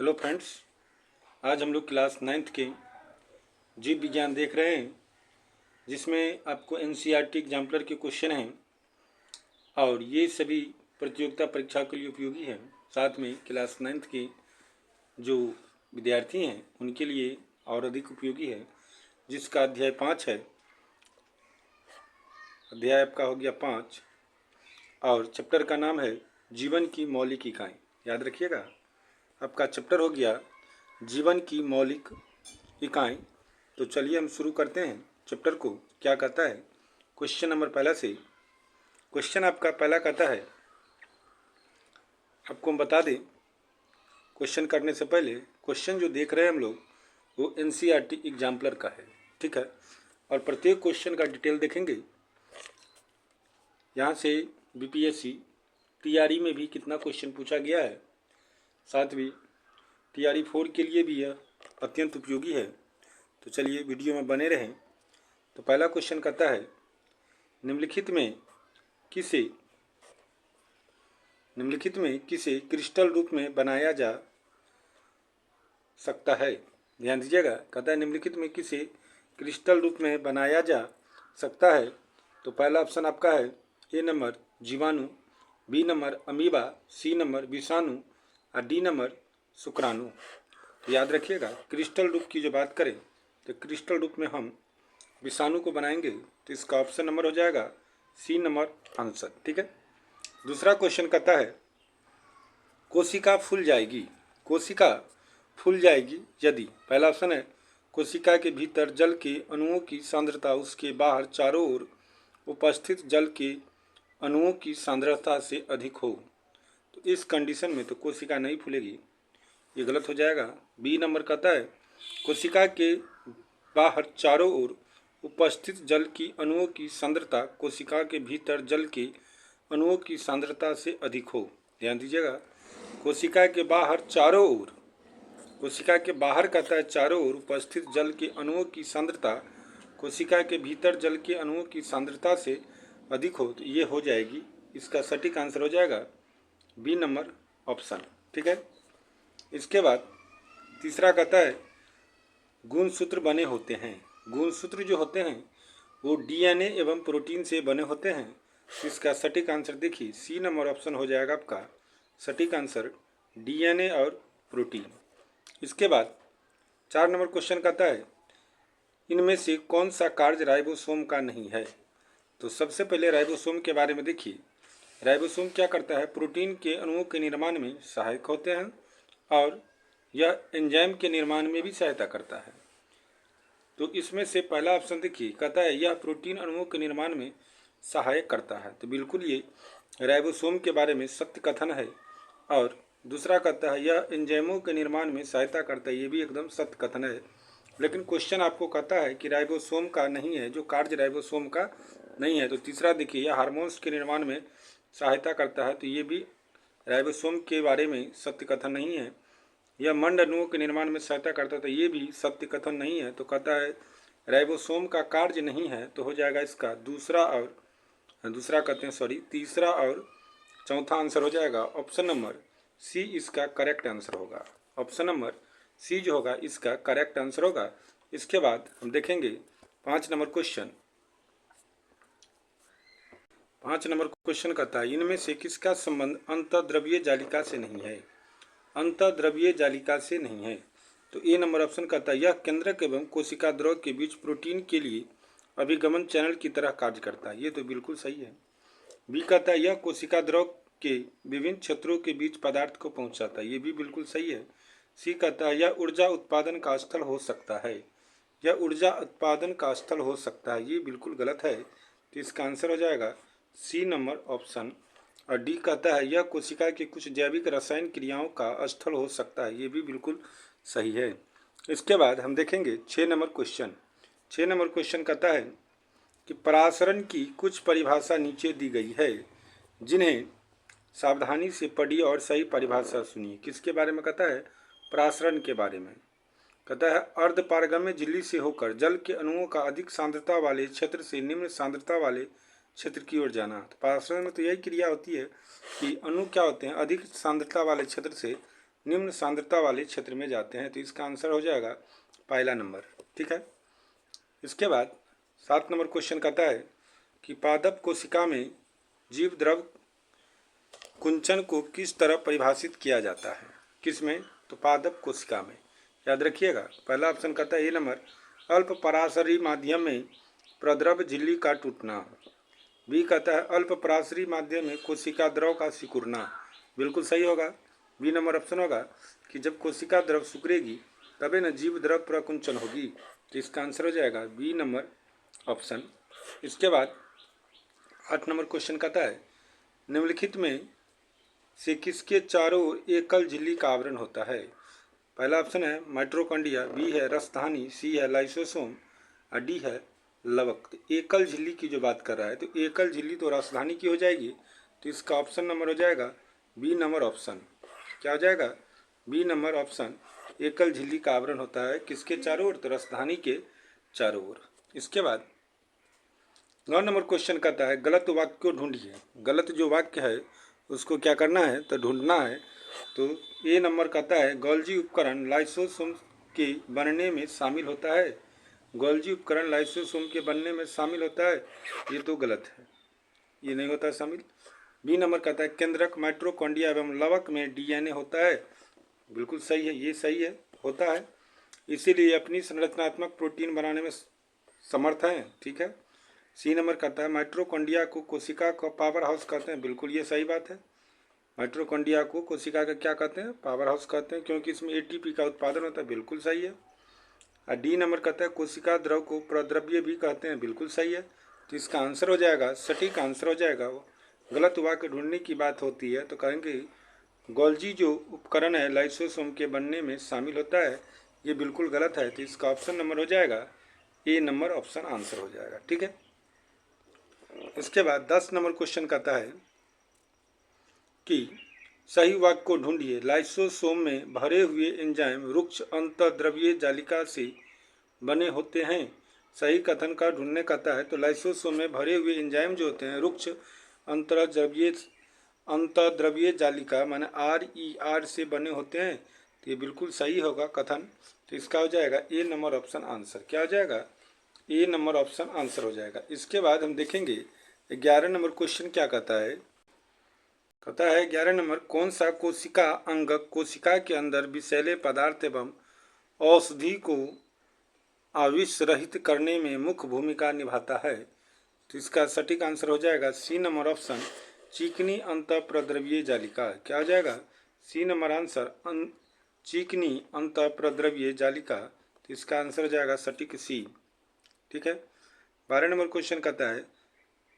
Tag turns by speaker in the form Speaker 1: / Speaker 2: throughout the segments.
Speaker 1: Hello friends, आज हम लोग क्लास 9th के जीव विज्ञान देख रहे हैं, जिसमें आपको एनसीईआरटी एग्जाम्पलर के क्वेश्चन हैं और ये सभी प्रतियोगिता परीक्षा के लिए उपयोगी हैं। साथ में क्लास 9th के जो विद्यार्थी हैं उनके लिए और अधिक उपयोगी है, जिसका अध्याय 5 है। अध्याय आपका हो गया 5 और चैप्टर का नाम है जीवन की मौलिक इकाई। याद रखिएगा, आपका चैप्टर हो गया जीवन की मौलिक इकाई। तो चलिए हम शुरू करते हैं चैप्टर को। क्या कहता है क्वेश्चन नंबर पहला से। क्वेश्चन आपका पहला कहता है, आपको हम बता दें क्वेश्चन करने से पहले, क्वेश्चन जो देख रहे हैं हम लोग वो एनसीईआरटी एग्जाम्पलर का है, ठीक है। और प्रत्येक क्वेश्चन का डिटेल देखेंगे। यहाँ से बीपीएससी टीआरई में भी कितना क्वेश्चन पूछा गया है, साथ ही टीआरई 4 के लिए भी यह अत्यंत उपयोगी है। तो चलिए वीडियो में बने रहें। तो पहला क्वेश्चन कहता है, निम्नलिखित में किसे क्रिस्टल रूप में बनाया जा सकता है। ध्यान दीजिएगा, कहता है निम्नलिखित में किसे क्रिस्टल रूप में बनाया जा सकता है। तो पहला ऑप्शन आपका है ए नंबर जीवाणु, B number amoeba, C number विषाणु और डी नंबर शुक्राणु। तो याद रखिएगा, क्रिस्टल रूप की जो बात करें तो क्रिस्टल रूप में हम विषाणु को बनाएंगे, तो इसका ऑप्शन नंबर हो जाएगा सी नंबर आंसर, ठीक है। दूसरा क्वेश्चन कहता है, कोशिका फूल जाएगी यदि। पहला ऑप्शन है कोशिका के भीतर जल के अणुओं की सांद्रता उसके बाहर चारों ओर उपस्थित जल के अणुओं की सांद्रता से अधिक हो। तो इस कंडीशन में तो कोशिका नहीं फूलेगी, ये गलत हो जाएगा। बी नंबर कहता है कोशिका के बाहर चारों ओर उपस्थित जल की अणुओं की सांद्रता कोशिका के भीतर जल के अणुओं की सांद्रता से अधिक हो। ध्यान दीजिएगा, कोशिका के बाहर चारों ओर, कोशिका के बाहर कहता है चारों ओर उपस्थित जल के अणुओं की सांद्रता कोशिका के भीतर जल के अणुओं की सांद्रता से अधिक हो। तो ये हो जाएगी, इसका सटीक आंसर हो जाएगा बी नंबर ऑप्शन, ठीक है। इसके बाद तीसरा कहता है गुणसूत्र बने होते हैं। गुणसूत्र जो होते हैं वो डीएनए एवं प्रोटीन से बने होते हैं। इसका सटीक आंसर देखिए, सी नंबर ऑप्शन हो जाएगा आपका सटीक आंसर, डीएनए और प्रोटीन। इसके बाद 4 नंबर क्वेश्चन कहता है, इनमें से कौन सा कार्य राइबोसोम का नहीं है। तो सबसे पहले राइबोसोम के बारे में देखिए। राइबोसोम क्या करता है, प्रोटीन के अणुओं के निर्माण में सहायक होते हैं और यह एंजाइम के निर्माण में भी सहायता करता है। तो इसमें से पहला ऑप्शन देखिए, कहता है यह प्रोटीन अणुओं के निर्माण में सहायक करता है। तो बिल्कुल ये राइबोसोम के बारे में सत्य कथन है। और दूसरा कहता है यह एंजाइमों के निर्माण में सहायता करता है, ये भी एकदम सत्य कथन है। लेकिन क्वेश्चन आपको कहता है कि राइबोसोम का नहीं है, जो कार्य राइबोसोम का नहीं है। तो तीसरा देखिए, यह हार्मोन्स के निर्माण में सहायता करता है, तो ये भी राइबोसोम के बारे में सत्य कथन नहीं है। यह मंड अणुओं के निर्माण में सहायता करता है, तो ये भी सत्य कथन नहीं है। तो कहता है राइबोसोम का कार्य नहीं है, तो हो जाएगा इसका तीसरा और चौथा आंसर हो जाएगा ऑप्शन नंबर सी, इसका करेक्ट आंसर होगा। ऑप्शन नंबर सी जो होगा इसका करेक्ट आंसर होगा। इसके बाद हम देखेंगे 5 नंबर क्वेश्चन। 5 नंबर क्वेश्चन कहता है, इनमें से किसका संबंध अंतःद्रव्यीय जालिका से नहीं है। अंतःद्रव्यीय जालिका से नहीं है। तो ए नंबर ऑप्शन कहता है यह केंद्रक एवं कोशिका द्रव के बीच प्रोटीन के लिए अभिगमन चैनल की तरह कार्य करता है। ये तो बिल्कुल सही है। बी कहता है यह कोशिका द्रव के विभिन्न क्षेत्रों के बीच पदार्थ को पहुंचाता है। ये भी बिल्कुल सही है। सी कहता है यह ऊर्जा उत्पादन का स्थल हो सकता है। यह ऊर्जा उत्पादन का स्थल हो सकता है, ये बिल्कुल गलत है। तो इसका आंसर हो जाएगा सी नंबर ऑप्शन। और डी कहता है यह कोशिका की कुछ जैविक रसायन क्रियाओं का स्थल हो सकता है, ये भी बिल्कुल सही है। इसके बाद हम देखेंगे 6 नंबर क्वेश्चन। 6 नंबर क्वेश्चन कहता है कि परासरण की कुछ परिभाषा नीचे दी गई है, जिन्हें सावधानी से पढ़िए और सही परिभाषा सुनिए। किसके बारे में कहता है, परासरण के बारे में। कहता है अर्धपारगम्य झिल्ली से होकर जल के अणुओं का अधिक सांद्रता वाले क्षेत्र से निम्न सांद्रता वाले क्षेत्र की ओर जाना। तो परासरण में तो यही क्रिया होती है कि अणु क्या होते हैं, अधिक सांद्रता वाले क्षेत्र से निम्न सांद्रता वाले क्षेत्र में जाते हैं। तो इसका आंसर हो जाएगा पहला नंबर। ठीक है। इसके बाद 7 नंबर क्वेश्चन कहता है कि पादप कोशिका में जीव द्रव कुंचन को किस तरह परिभाषित किया जाता है? किस में? तो पादप कोशिका में। याद रखिएगा। पहला ऑप्शन कहता है ए नंबर, अल्प पराशरी माध्यम में प्रद्रव झिल्ली का टूटना। बी कहता है अल्प पराशरी माध्यम में कोशिका द्रव का सिकुड़ना। बिल्कुल सही होगा। बी नंबर ऑप्शन होगा कि जब कोशिका द्रव सिकुड़ेगी तबे न जीव द्रव प्रकुंचन होगी। तो इसका आंसर हो जाएगा बी नंबर ऑप्शन। इसके बाद 8 नंबर क्वेश्चन कहता है निम्नलिखित में से किसके चारों ओर एकल झिल्ली का आवरण होता है? पहला ऑप्शन है माइटोकॉन्ड्रिया, बी है रसधानी, सी है लाइसोसोम और डी है लवक। तो एकल झिल्ली की जो बात कर रहा है तो एकल झिल्ली तो रसधानी की हो जाएगी। तो इसका ऑप्शन नंबर हो जाएगा बी नंबर ऑप्शन। क्या हो जाएगा? B number option. एकल झिल्ली का आवरण होता है किसके चारों ओर? तो रसधानी के चारों ओर। इसके बाद 9 नंबर क्वेश्चन कहता है गलत वाक्य को ढूंढिए। गलत जो वाक्य है उसको क्या करना है? तो ढूंढना है। तो ए नंबर कहता है गोल्जी उपकरण लाइसोसोम के बनने में शामिल होता है। गोल्जी उपकरण लाइसोसोम के बनने में शामिल होता है, ये तो गलत है, ये नहीं होता शामिल। बी नंबर कहता है केंद्रक माइटोकॉन्ड्रिया एवं लवक में डीएनए होता है। बिल्कुल सही है, ये सही है, होता है, इसीलिए अपनी संरचनात्मक प्रोटीन बनाने में समर्थ है। ठीक है। सी नंबर कहता है माइटोकॉन्ड्रिया को कोशिका का पावर हाउस कहते हैं। बिल्कुल ये सही बात है। माइटोकॉन्ड्रिया को कोशिका का क्या कहते हैं? पावर हाउस कहते हैं, क्योंकि इसमें एटीपी का उत्पादन होता है। बिल्कुल सही है। और डी नंबर कहता है कोशिका द्रव को प्रद्रव्य भी कहते हैं। बिल्कुल सही है। तो इसका आंसर हो जाएगा, सटीक आंसर हो जाएगा वो। गलत वाक्य ढूंढने की बात होती है तो कहेंगे गोल्जी जो उपकरण है लाइसोसोम के बनने में शामिल होता है, ये बिल्कुल गलत है। तो इसका ऑप्शन नंबर हो जाएगा ए नंबर ऑप्शन आंसर हो जाएगा। ठीक है। इसके बाद 10 नंबर क्वेश्चन कहता है कि सही वाक्य को ढूंढिए। लाइसोसोम में भरे हुए एंजाइम रुक्ष अंतःद्रव्यीय जालिका से बने होते हैं। सही कथन का ढूंढने कहता है तो लाइसोसोम में भरे हुए एंजाइम जो होते हैं रुक्ष अंतःद्रव्यीय जालिका माने RER से बने होते हैं। तो ये बिल्कुल सही होगा कथन। तो इसका हो जाएगा ए नंबर ऑप्शन आंसर। क्या हो जाएगा? ए नंबर ऑप्शन आंसर हो जाएगा। इसके बाद हम देखेंगे 11 नंबर क्वेश्चन क्या कहता है। कहता है 11 नंबर कौन सा कोशिका अंग कोशिका के अंदर विषैले पदार्थ एवं औषधि को आविष रहित करने में मुख्य भूमिका निभाता है? तो इसका सटीक आंसर हो जाएगा सी नंबर ऑप्शन चिकनी अंतःप्रद्रव्यीय जालिका। क्या हो जाएगा? सी नंबर आंसर चिकनी अंतःप्रद्रव्यीय जालिका। तो इसका आंसर हो जाएगा सटीक सी। ठीक है। 12 नंबर क्वेश्चन कहता है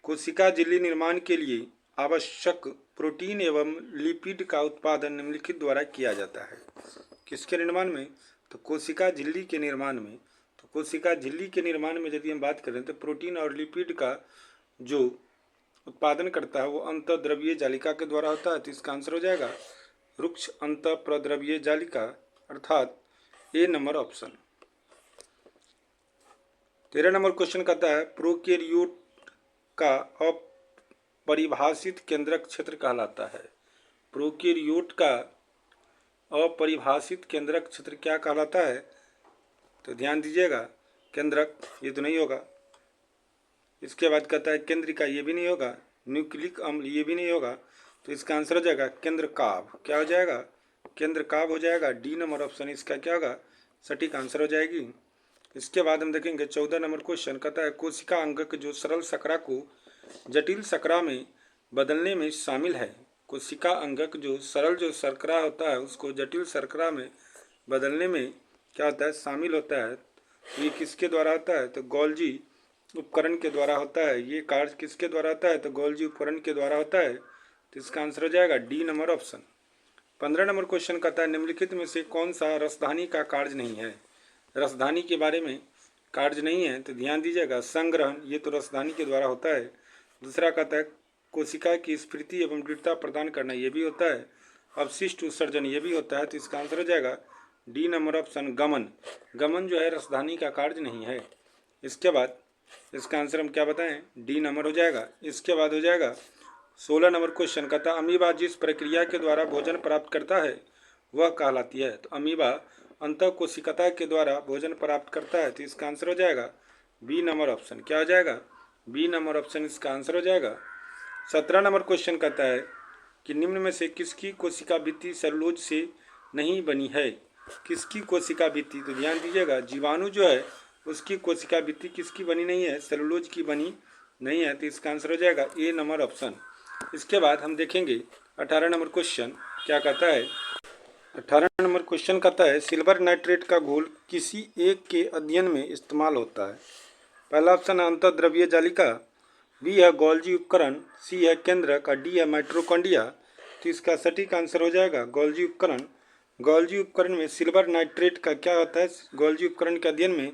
Speaker 1: कोशिका झिल्ली निर्माण के लिए आवश्यक प्रोटीन एवं लिपिड का उत्पादन निम्नलिखित द्वारा किया जाता है। किसके निर्माण में? तो कोशिका झिल्ली के निर्माण में। तो कोशिका झिल्ली के निर्माण में यदि हम बात करें तो प्रोटीन और लिपिड का जो उत्पादन करता है वो अंतःद्रव्यीय जालिका के द्वारा होता है। तो इसका आंसर हो जाएगा रुक्ष अंतःप्रद्रव्यीय जालिका अर्थात ए नंबर ऑप्शन। 13 नंबर क्वेश्चन कहता है प्रोकैरियोट का अपरिभाषित केंद्रक क्षेत्र कहलाता है। प्रोकैरियोट का अपरिभाषित केंद्रक क्षेत्र क्या कहलाता है? तो ध्यान दीजिएगा, केंद्रक ये तो नहीं होगा। इसके बाद कहता है केंद्रिका, ये भी नहीं होगा। न्यूक्लिक अम्ल ये भी नहीं होगा। तो इसका आंसर हो जाएगा केंद्रकाभ। क्या हो जाएगा? केंद्रकाभ हो जाएगा। डी नंबर ऑप्शन इसका क्या होगा? सटीक आंसर हो जाएगी। इसके बाद हम देखेंगे 14 नंबर क्वेश्चन कहता है कोशिका अंगक जो सरल शकरा को जटिल शकरा में बदलने में शामिल है। कोशिका अंगक जो सरल जो शर्करा होता है उसको जटिल शर्करा में बदलने में क्या होता है? शामिल होता है। ये किसके द्वारा होता है? तो गोल्जी उपकरण के द्वारा होता है। ये कार्य किसके द्वारा होता है? तो गोल्जी उपकरण के द्वारा होता है। तो इसका आंसर हो जाएगा D number option. 15 number question कहता है निम्नलिखित में से कौन सा रसधानी का कार्य नहीं है? रसधानी के बारे में कार्य नहीं है तो ध्यान दीजिएगा संग्रहण, ये तो रसधानी के द्वारा होता है। दूसरा कहता है कोशिका की स्फीति एवं दृढ़ता प्रदान करना, ये भी होता है। अवशिष्ट उत्सर्जन, ये भी होता है। तो इसका आंसर हो जाएगा डी नंबर ऑप्शन गमन। गमन जो है रसधानी का कार्य नहीं है। इसके बाद इसका आंसर हम क्या बताएं? डी नंबर हो जाएगा। इसके बाद हो जाएगा 16 नंबर क्वेश्चन कहता है अमीबा जिस प्रक्रिया के द्वारा भोजन प्राप्त करता है वह कहलाती है। तो अमीबा अंतःकोशिकता के द्वारा भोजन प्राप्त करता है, तो इसका आंसर हो जाएगा बी नंबर ऑप्शन। क्या हो जाएगा? बी नंबर ऑप्शन इसका आंसर हो जाएगा। 17 नंबर क्वेश्चन कहता है कि निम्न में से किसकी कोशिका भित्ति सेलुलोज से नहीं बनी है? किसकी कोशिका भित्ति? तो ध्यान दीजिएगा, जीवाणु जो है उसकी कोशिका भित्ति किसकी बनी नहीं है? सेलुलोज की बनी नहीं है, तो इसका आंसर हो जाएगा ए नंबर ऑप्शन। इसके बाद हम देखेंगे 18 नंबर क्वेश्चन क्या कहता है। 18 नंबर क्वेश्चन कहता है सिल्वर नाइट्रेट का घोल किसी एक के अध्ययन में इस्तेमाल होता है? पहला ऑप्शन है अंतःद्रव्य जालिका, बी है गोल्जी उपकरण, सी है केंद्रक और डी है माइट्रोकॉन्ड्रिया। तो इसका सटीक आंसर हो जाएगा गोल्जी उपकरण। गोल्जी उपकरण में सिल्वर नाइट्रेट का क्या होता है? गोल्जी उपकरण के अध्ययन में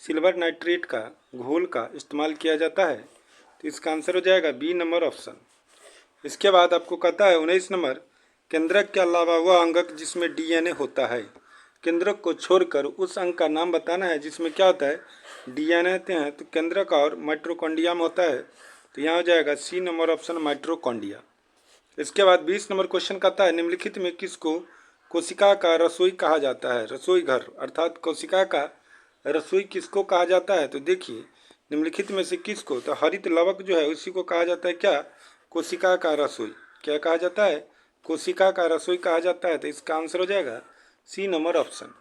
Speaker 1: सिल्वर नाइट्रेट का घोल का इस्तेमाल किया जाता है, तो इसका आंसर हो जाएगा बी नंबर ऑप्शन। इसके बाद आपको कहता है 19 नंबर, केंद्रक के अलावा वह अंगक जिसमें डीएनए होता है। केंद्रक को छोड़कर उस अंग का नाम बताना है जिसमें क्या होता है? डीएनए होते हैं। तो केंद्रक और माइट्रोकॉन्ड्रिया में होता है, तो यहाँ हो जाएगा सी नंबर ऑप्शन माइट्रोकॉन्ड्रिया। इसके बाद 20 नंबर क्वेश्चन कहता है निम्नलिखित में किसको कोशिका का रसोई कहा जाता है? रसोई घर अर्थात कोशिका का रसोई किसको कहा जाता है? तो देखिए निम्नलिखित में से किसको, तो हरित लवक जो है उसी को कहा जाता है क्या? कोशिका का रसोई। क्या कहा जाता है? कोशिका का रसोई कहा जाता है, तो इसका आंसर हो जाएगा C number option.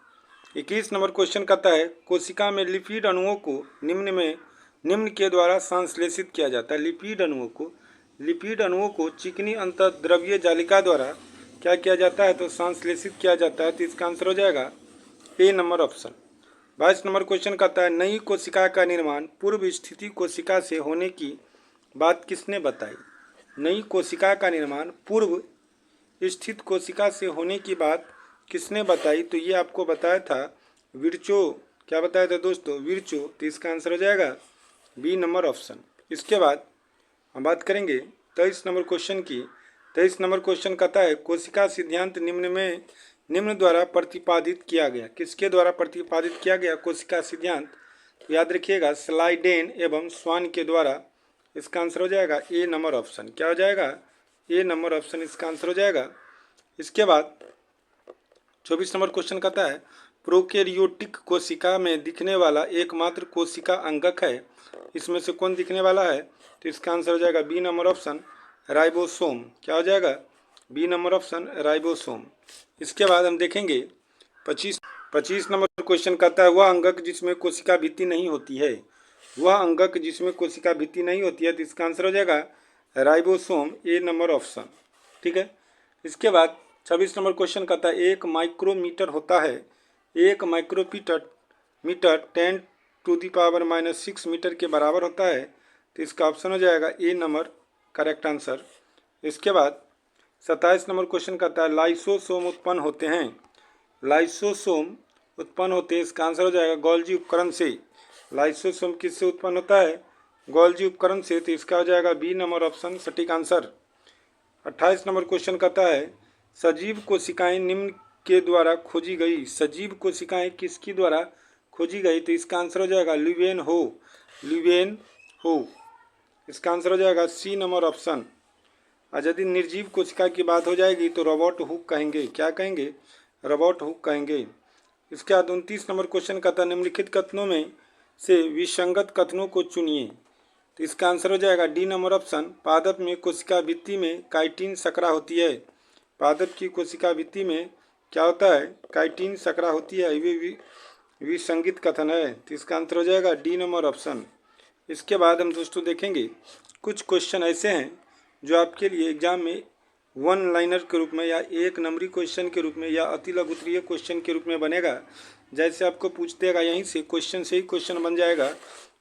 Speaker 1: 21 number question कहता है कोशिका में लिपिड अणुओं को निम्न के द्वारा संश्लेषित किया जाता है। लिपिड अणुओं को चिकनी अंतःद्रव्य जालिका द्वारा क्या किया जाता है? तो संश्लेषित किया जाता है, तो इसका आंसर हो जाएगा ए नंबर ऑप्शन। 22 नंबर क्वेश्चन कहता है नई कोशिका का निर्माण पूर्व स्थिति कोशिका से होने की बात किसने बताई? नई कोशिका का निर्माण पूर्व स्थित कोशिका से होने की बात किसने बताई? तो ये आपको बताया था विर्चो। क्या बताया था दोस्तों? विर्चो। तो इसका आंसर हो जाएगा बी नंबर ऑप्शन। इसके बाद हम बात करेंगे 23 नंबर क्वेश्चन की। 23 नंबर क्वेश्चन कहता है कोशिका सिद्धांत निम्न द्वारा प्रतिपादित किया गया। किसके द्वारा प्रतिपादित किया गया कोशिका सिद्धांत? तो याद रखिएगा स्लाइडेन एवं स्वान के द्वारा। इसका आंसर हो जाएगा ए नंबर ऑप्शन। क्या हो जाएगा? ए नंबर ऑप्शन इसका आंसर हो जाएगा। इसके बाद 24 नंबर क्वेश्चन कहता है प्रोकैरियोटिक कोशिका में दिखने वाला एकमात्र कोशिका अंगक है, इसमें से कौन दिखने वाला है? तो इसका आंसर हो जाएगा बी नंबर ऑप्शन राइबोसोम। क्या हो जाएगा? B number option ribosome. इसके बाद हम देखेंगे 25 नंबर क्वेश्चन कहता है वह अंगक जिसमें कोशिका भित्ति नहीं होती है। वह अंगक जिसमें कोशिका भित्ति नहीं होती है, तो इसका आंसर हो जाएगा राइबोसोम, ए नंबर ऑप्शन। ठीक है। इसके बाद 26 नंबर क्वेश्चन कहता है एक माइक्रोमीटर होता है। एक माइक्रोमीटर 10⁻⁻⁶ मीटर के बराबर होता है, तो इसका ऑप्शन हो जाएगा ए नंबर करेक्ट आंसर। इसके बाद 27 नंबर क्वेश्चन कहता है लाइसोसोम उत्पन्न होते हैं। लाइसोसोम उत्पन्न होते हैं, इसका आंसर हो जाएगा गोल्जी उपकरण से। लाइसोसोम किससे उत्पन्न होता है? गोल्जी उपकरण से, तो इसका हो जाएगा बी नंबर ऑप्शन सटीक आंसर। 28 नंबर क्वेश्चन कहता है सजीव कोशिकाएं निम्न के द्वारा खोजी गई। सजीव कोशिकाएं किसकी द्वारा खोजी गई? तो इसका आंसर हो जाएगा ल्यूवेन हो। इसका आंसर हो जाएगा सी नंबर ऑप्शन। और यदि निर्जीव कोशिका की बात हो जाएगी तो रॉबर्ट हुक कहेंगे। क्या कहेंगे? रॉबर्ट हुक कहेंगे। इसके बाद 29 नंबर क्वेश्चन कहता है निम्नलिखित कथनों में से विसंगत कथनों को चुनिए। तो इसका आंसर हो जाएगा डी नंबर ऑप्शन। पादप में कोशिका भित्ति में काइटिन सकरा होती है। पादप की कोशिका भित्ति में क्या होता है? काइटिन सकरा होती है। ये विसंगत कथन है, तो इसका आंसर हो जाएगा डी नंबर ऑप्शन। इसके बाद हम दोस्तों देखेंगे कुछ क्वेश्चन ऐसे हैं जो आपके लिए एग्जाम में वन लाइनर के रूप में या एक नंबरी क्वेश्चन के रूप में या अति लघुत्तरीय क्वेश्चन के रूप में बनेगा। जैसे आपको पूछतेगा यहीं से क्वेश्चन से ही क्वेश्चन बन जाएगा।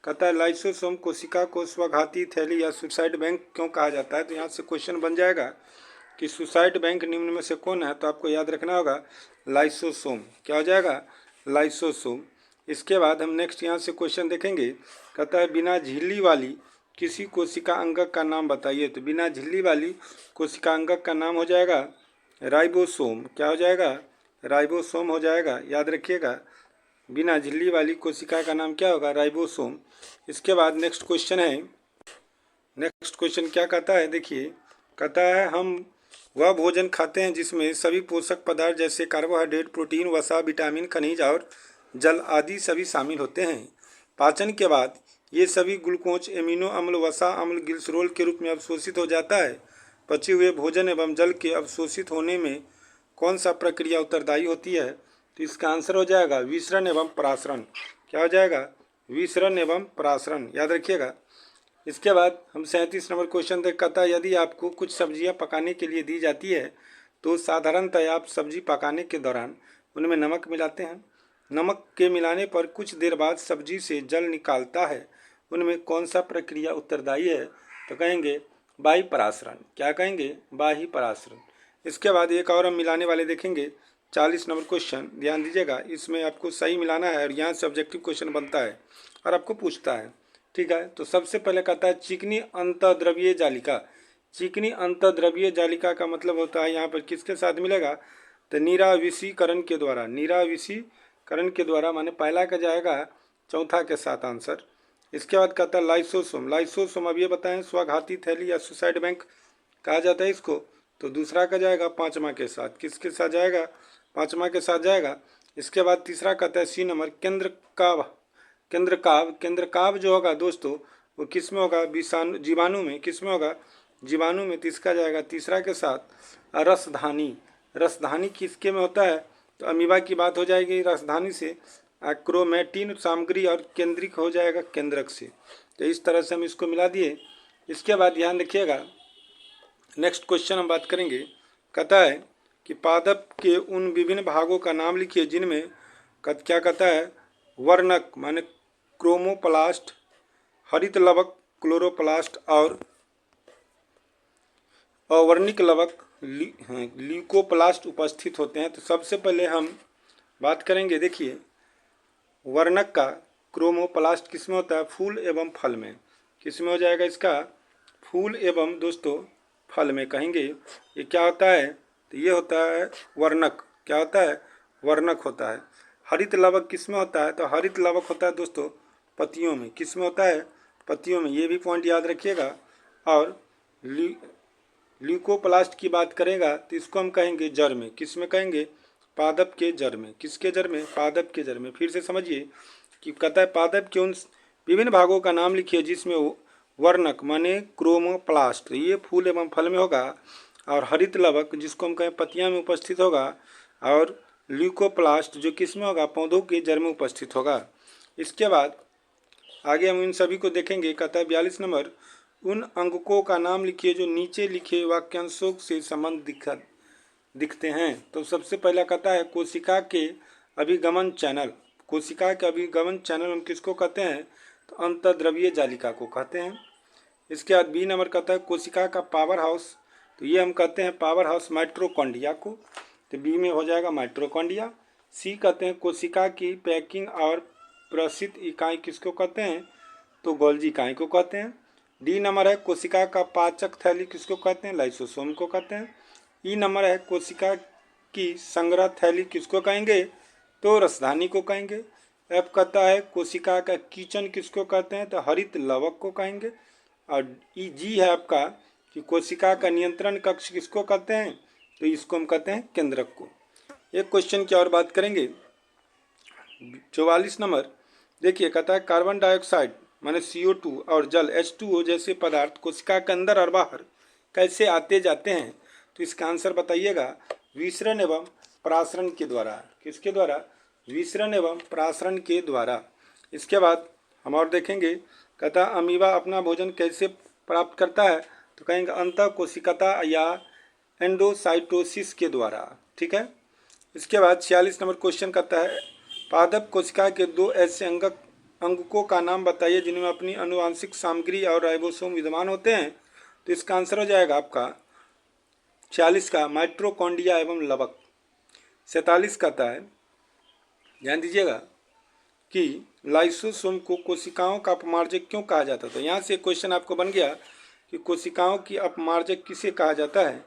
Speaker 1: कहता है लाइसोसोम कोशिका को स्वघाती थैली या सुसाइड बैंक क्यों कहा जाता है? तो यहाँ से क्वेश्चन बन जाएगा कि सुसाइड बैंक निम्न में से कौन है? तो आपको याद रखना होगा लाइसोसोम। क्या हो जाएगा? लाइसोसोम। इसके बाद हम नेक्स्ट यहाँ से क्वेश्चन देखेंगे। कहता है बिना झिल्ली वाली किसी कोशिका अंगक का नाम बताइए। तो बिना झिल्ली वाली कोशिका अंगक का नाम हो जाएगा राइबोसोम। क्या हो जाएगा? राइबोसोम हो जाएगा। याद रखिएगा बिना झिल्ली वाली कोशिका का नाम क्या होगा? राइबोसोम। इसके बाद नेक्स्ट क्वेश्चन है। नेक्स्ट क्वेश्चन क्या कहता है? देखिए कहता है हम वह भोजन खाते हैं जिसमें सभी पोषक पदार्थ जैसे कार्बोहाइड्रेट, प्रोटीन, वसा, विटामिन, खनिज और जल आदि सभी शामिल होते हैं। पाचन के बाद ये सभी ग्लूकोज, एमिनो अम्ल, वसा अम्ल ग्लिसरॉल के रूप में अवशोषित हो जाता है। पचे हुए भोजन एवं जल के अवशोषित होने में कौन सा प्रक्रिया उत्तरदायी होती है? तो इसका आंसर हो जाएगा विसरण एवं परासरण। क्या हो जाएगा? विसरण एवं परासरण, याद रखिएगा। इसके बाद हम 37 नंबर क्वेश्चन देख कहता है यदि आपको कुछ सब्जियां पकाने के लिए दी जाती है तो साधारणतः आप सब्जी पकाने के दौरान उनमें नमक मिलाते हैं। नमक के मिलाने पर कुछ देर बाद सब्जी से जल निकालता है, उनमें कौन सा प्रक्रिया उत्तरदायी है? तो कहेंगे बाह्य परासरण। क्या कहेंगे? बाह्य परासरण। इसके बाद एक और हम मिलाने वाले देखेंगे 40 नंबर क्वेश्चन, ध्यान दीजिएगा। इसमें आपको सही मिलाना है और यहाँ से ऑब्जेक्टिव क्वेश्चन बनता है और आपको पूछता है, ठीक है। तो सबसे पहले कहता है चिकनी अंतःद्रव्यीय जालिका। चिकनी अंतःद्रव्यीय जालिका का मतलब होता है यहाँ पर किसके साथ मिलेगा? तो निराविषीकरण के द्वारा। निराविषीकरण के द्वारा माने पहला का जाएगा चौथा के साथ आंसर। इसके बाद कहता है लाइसोसोम। लाइसोसोम अब ये बताएं स्वघाती थैली या सुसाइड बैंक कहा जाता है इसको। तो दूसरा का जाएगा पाँचवा के साथ। किसके साथ जाएगा? पाँचवा के साथ जाएगा। इसके बाद तीसरा कहता है सी नंबर केंद्रकाभ। केंद्रकाभ जो होगा दोस्तों वो किस में होगा? विषाणु, जीवाणु में। किस में होगा? जीवाणु में। तीसरा जाएगा तीसरा के साथ रसधानी। रसधानी किसके में होता है? तो अमीबा की बात हो जाएगी रसधानी से। क्रोमेटिन सामग्री और केंद्रिक हो जाएगा केंद्रक से। तो इस तरह से हम इसको मिला दिए। इसके बाद ध्यान रखिएगा नेक्स्ट क्वेश्चन हम बात करेंगे। कहता है कि पादप के उन विभिन्न भागों का नाम लिखिए जिनमें क्या कहता है? वर्णक माने क्रोमोप्लास्ट, हरित लवक क्लोरोप्लास्ट और अवर्णिक लवक ल्यूकोप्लास्ट उपस्थित होते हैं। तो सबसे पहले हम बात करेंगे, देखिए वर्णक का क्रोमोप्लास्ट किस में होता है? फूल एवं फल में। किस में हो जाएगा इसका? फूल एवं दोस्तों फल में कहेंगे। ये क्या होता है? तो ये होता है वर्णक। क्या होता है? वर्णक होता है। हरित लवक किस में होता है? तो हरित लवक होता है दोस्तों पत्तियों में। किस में होता है? पत्तियों में। ये भी पॉइंट याद रखिएगा। और ल्यूकोप्लास्ट की बात करेगा तो इसको हम कहेंगे जड़ में। किस में कहेंगे? पादप के जड़ में। किसके जड़ में? पादप के जड़ में। फिर से समझिए कि कहता है पादप के उन विभिन्न भागों का नाम लिखिए जिसमें वर्णक माने क्रोमोप्लास्ट ये फूल एवं फल में होगा, और हरित लवक जिसको हम कहें पत्तियां में उपस्थित होगा, और ल्यूकोप्लास्ट जो किस में होगा? पौधों के जड़ में उपस्थित होगा। इसके बाद आगे हम इन सभी को देखेंगे। कहता है 42 नंबर उन अंगकों का नाम लिखिए जो नीचे लिखे वाक्यांशों से संबंध दिखते हैं। तो सबसे पहला कहता है कोशिका के अभिगमन चैनल। कोशिका के अभिगमन चैनल हम किसको कहते हैं? तो अंतःद्रव्यीय जालिका को कहते हैं। इसके बाद बी नंबर कहता है कोशिका का पावर हाउस। तो ये हम कहते हैं पावर हाउस माइटोकॉन्ड्रिया को। तो बी में हो जाएगा माइटोकॉन्ड्रिया। सी कहते हैं कोशिका की पैकिंग और प्रसिद्ध इकाई किसको कहते हैं? तो गोल्जी इकाई को कहते हैं। डी नंबर है कोशिका का पाचक थैली किसको कहते हैं? लाइसोसोम को कहते हैं। ई नंबर है कोशिका की संग्रह थैली किसको कहेंगे? तो रसधानी को कहेंगे। एफ कहता है कोशिका का किचन किसको कहते हैं? तो हरित लवक को कहेंगे। और ई जी है आपका कि कोशिका का नियंत्रण कक्ष किसको कहते हैं? तो इसको हम कहते हैं केंद्रक को। एक क्वेश्चन की और बात करेंगे 44 नंबर। देखिए कहता है कार्बन डाइऑक्साइड माने CO2 और जल H2O जैसे पदार्थ कोशिका के अंदर और बाहर कैसे आते जाते हैं? तो इसका आंसर बताइएगा विसरण एवं परासरण के द्वारा। किसके द्वारा? विसरण एवं परासरण के द्वारा। इसके बाद हम और देखेंगे कहता अमीबा अपना भोजन कैसे प्राप्त करता है? तो कहेंगे अंतः कोशिकता या एंडोसाइटोसिस के द्वारा। ठीक है। इसके बाद 46 नंबर क्वेश्चन कहता है पादप कोशिका के दो ऐसे अंगकों का नाम बताइए जिनमें अपनी आनुवांशिक सामग्री और राइबोसोम विद्यमान होते हैं। तो इसका आंसर हो जाएगा आपका 46 का माइटोकॉन्ड्रिया एवं लवक। 47 कहता है ध्यान दीजिएगा कि लाइसोसोम को कोशिकाओं का अपमार्जक क्यों कहा जाता था। यहाँ से क्वेश्चन आपको बन गया कि कोशिकाओं की अपमार्जक किसे कहा जाता है?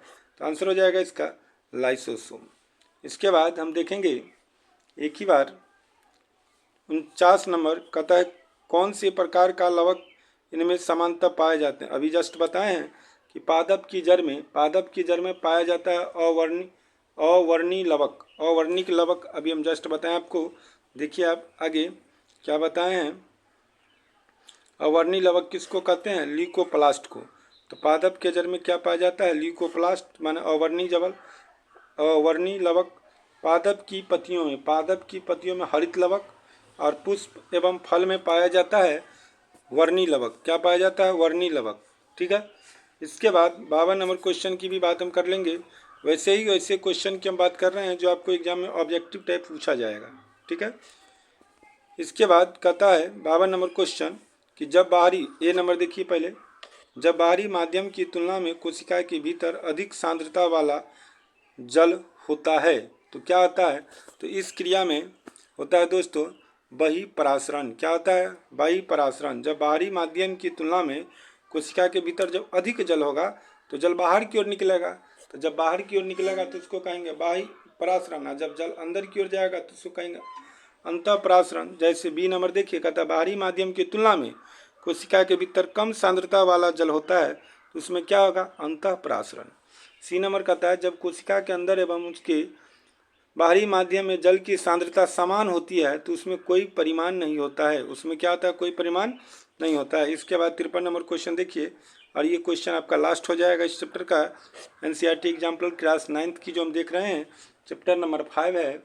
Speaker 1: तो आंसर हो जाएगा इसका लाइसोसोम। इसके बाद हम देखेंगे एक ही बार 49 नंबर कहता है कौन से प्रकार का लवक इनमें समानता पाए जाते हैं। अभी जस्ट बताए हैं कि पादप की जड़ में पाया जाता है अवर्णी लवक। अवर्णिक लवक अभी हम जस्ट बताएं आपको। देखिए आप आगे क्या बताए हैं, अवर्णी लवक किसको कहते हैं, ल्यूकोप्लास्ट को। तो पादप के जड़ में क्या पाया जाता है, ल्यूकोप्लास्ट माने अवर्णी लवक। पादप की पत्तियों में हरित लवक और पुष्प एवं फल में पाया जाता है वर्णी लवक। क्या पाया जाता है, वर्णी लवक। ठीक है। इसके बाद 52 नंबर क्वेश्चन की भी बात हम कर लेंगे। वैसे क्वेश्चन की हम बात कर रहे हैं जो आपको एग्जाम में ऑब्जेक्टिव टाइप पूछा जाएगा। ठीक है। इसके बाद कहता है 52 नंबर क्वेश्चन कि जब बाहरी, ए नंबर देखिए पहले, जब बाहरी माध्यम की तुलना में कोशिका के भीतर अधिक सांद्रता वाला जल होता है तो क्या होता है, तो इस क्रिया में होता है दोस्तों बहिःपरासरण। क्या होता है, बहिःपरासरण। जब बाहरी माध्यम की तुलना में कोशिका के भीतर जब अधिक जल होगा तो जल बाहर की ओर निकलेगा। तो जब बाहर की ओर निकलेगा तो उसको कहेंगे बाह्यपरासरण, और जब जल अंदर की ओर जाएगा तो उसको कहेंगे अंतःपरासरण। जैसे बी नंबर देखिए, कहता है बाहरी माध्यम की तुलना में कोशिका के भीतर कम सांद्रता वाला जल होता है तो उसमें क्या होगा, अंतःपरासरण। सी नंबर कहता है जब कोशिका के अंदर एवं उसके बाहरी माध्यम में जल की सांद्रता समान होती है तो उसमें कोई परिमाण नहीं होता है। उसमें क्या होता है, कोई परिमाण नहीं होता है। इसके बाद 53 नंबर क्वेश्चन देखिए, और ये क्वेश्चन आपका लास्ट हो जाएगा इस चैप्टर का। एनसीईआरटी एग्जाम्पल क्लास 9th की जो हम देख रहे हैं, चैप्टर नंबर 5 है,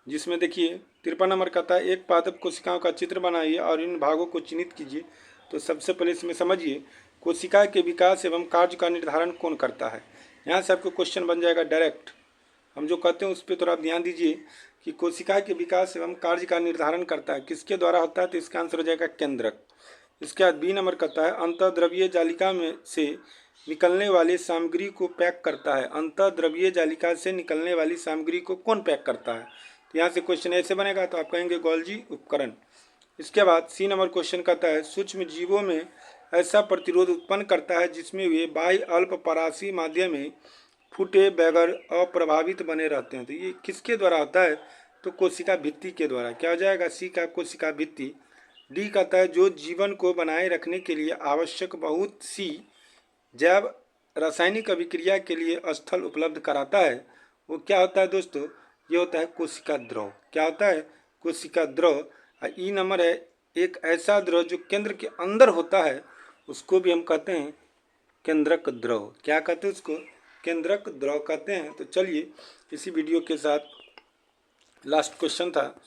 Speaker 1: जिसमें देखिए 53 नंबर कहता है एक पादप कोशिकाओं का चित्र बनाइए और इन भागों को चिन्हित कीजिए। तो सबसे पहले इसमें समझिए कोशिका के विकास एवं कार्य का निर्धारण कौन करता है। यहाँ से आपको क्वेश्चन बन जाएगा डायरेक्ट। हम जो कहते हैं उस पर थोड़ा ध्यान दीजिए कि कोशिका के विकास एवं कार्य का निर्धारण करता है किसके द्वारा होता है, तो इसका आंसर हो जाएगा केंद्रक। इसके बाद बी नंबर कहता है अंतःद्रव्यीय जालिका में से निकलने वाली सामग्री को पैक करता है। अंतःद्रव्यीय जालिका से निकलने वाली सामग्री को कौन पैक करता है, तो यहाँ से क्वेश्चन ऐसे बनेगा, तो आप कहेंगे गोल्जी उपकरण। इसके बाद सी नंबर क्वेश्चन कहता है सूक्ष्म जीवों में ऐसा प्रतिरोध उत्पन्न करता है जिसमें वे बाह्य अल्पपरासी माध्यम में फूटे बगैर अप्रभावित बने रहते हैं। तो ये किसके द्वारा होता है, तो कोशिका भित्ति के द्वारा। क्या हो जाएगा, सी का कोशिका भित्ति। डी कहता है जो जीवन को बनाए रखने के लिए आवश्यक बहुत सी जैव रासायनिक अभिक्रिया के लिए स्थल उपलब्ध कराता है वो क्या होता है दोस्तों, ये होता है कोशिका द्रव। क्या होता है, कोशिका द्रव। ई नंबर है एक ऐसा द्रव जो केंद्र के अंदर होता है उसको भी हम कहते हैं केंद्रक द्रव। क्या कहते हैं उसको, केंद्रक द्रव कहते हैं। तो चलिए इसी वीडियो के साथ लास्ट क्वेश्चन था